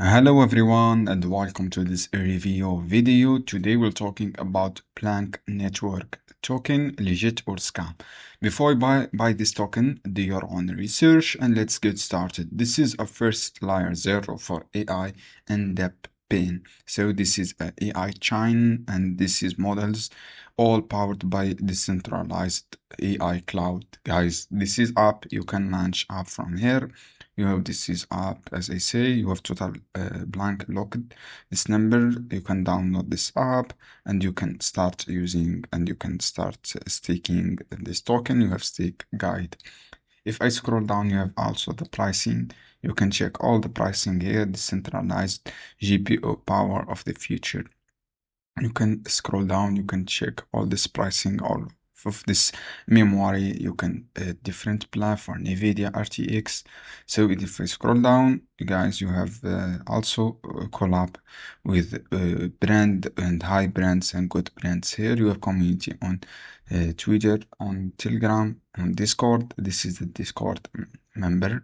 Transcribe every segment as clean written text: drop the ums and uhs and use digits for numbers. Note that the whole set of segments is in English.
Hello everyone and welcome to this review video. Today we're talking about Planck network token, legit or scam. Before I buy this token, do your own research and let's get started. This is a first layer zero for AI in-depth pain. So this is a AI chain and this is models all powered by decentralized AI cloud. Guys, this is app. You can launch app from here. You have this is app, as I say, you have total blank locked this number. You can download this app and you can start using and you can start staking this token. You have stake guide. If I scroll down, you have also the pricing. You can check all the pricing here, decentralized GPU power of the future. You can scroll down, you can check all this pricing, all of this memory. You can different plan for NVIDIA RTX. So if I scroll down, guys, you have also collab with brand and high brands and good brands. Here you have community on Twitter, on Telegram, on Discord. This is the Discord member.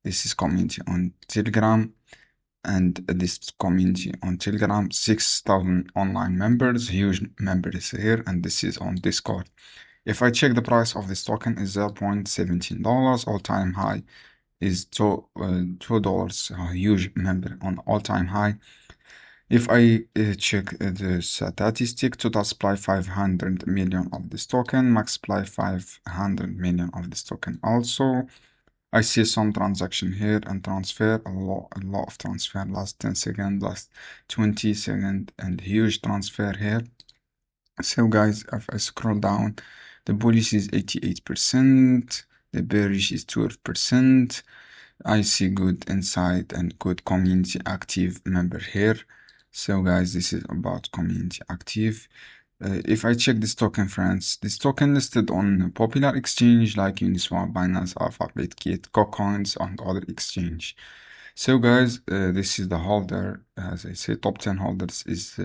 This is community on Telegram. And this community on Telegram, 6,000 online members, huge members here, and this is on Discord. If I check the price of this token is $0.17, all-time high is $2, a huge member on all-time high. If I check the statistic, total supply 500 million of this token, max supply 500 million of this token also. I see some transaction here and transfer, a lot of transfer, last 10 seconds, last 20 seconds, and huge transfer here. So guys, if I scroll down, the bullish is 88%, the bearish is 12%. I see good insight and good community active member here. So guys, this is about community active. If I check this token, friends, this token listed on popular exchange like Uniswap, Binance, Alpha, Bitkit, KuCoins, and other exchange. So guys, this is the holder. As I say, top 10 holders is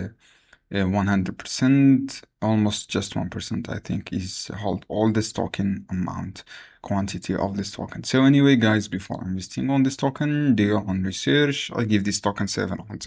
100%, almost just 1%, I think, is hold all this token amount, quantity of this token. So anyway, guys, before investing on this token, do your own research. I give this token 7 on 10.